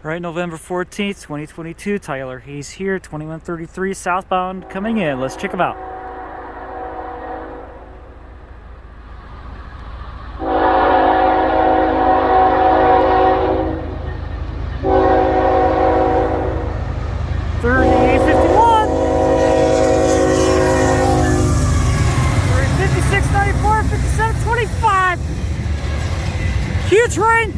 Right, November 14th, 2022, Tyler Hayes here, 2133 southbound coming in. Let's check them out. $38.51, $56.94, $57.25. Q train.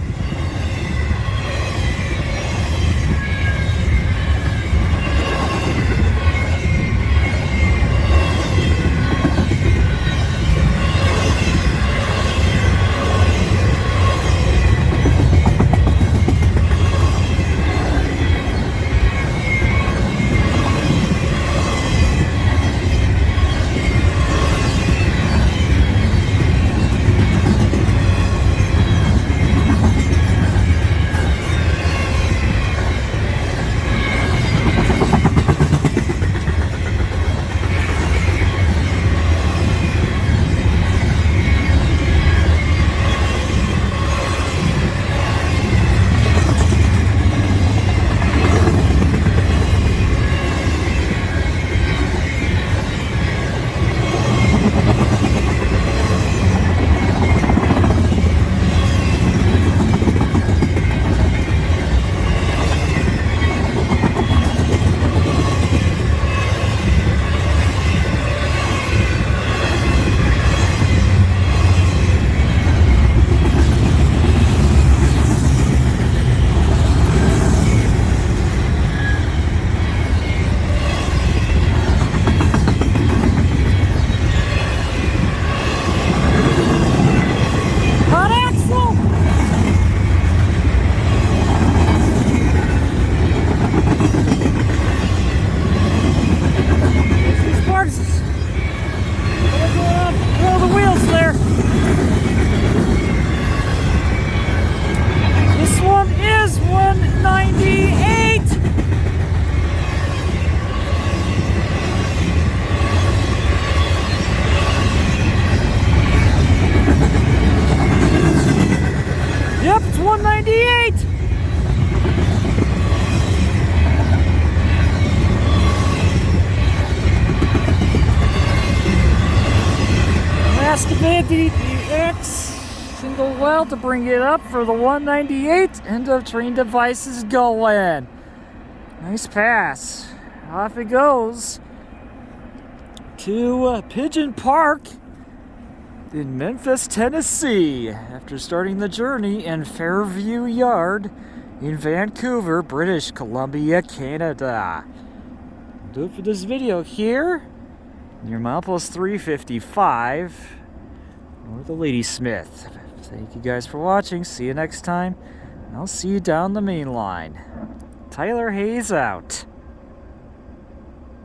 Roll the wheels there. This one is 198. Yep, it's 198. Excavate the X single well to bring it up for the 198. End of train devices going. Nice pass. Off it goes to Pigeon Park in Memphis, Tennessee, after starting the journey in Fairview Yard in Vancouver, British Columbia, Canada. Do it for this video here. Your milepost 355 or the Ladysmith. Thank you guys for watching. See you next time. I'll see you down the main line. Tyler Hayes out.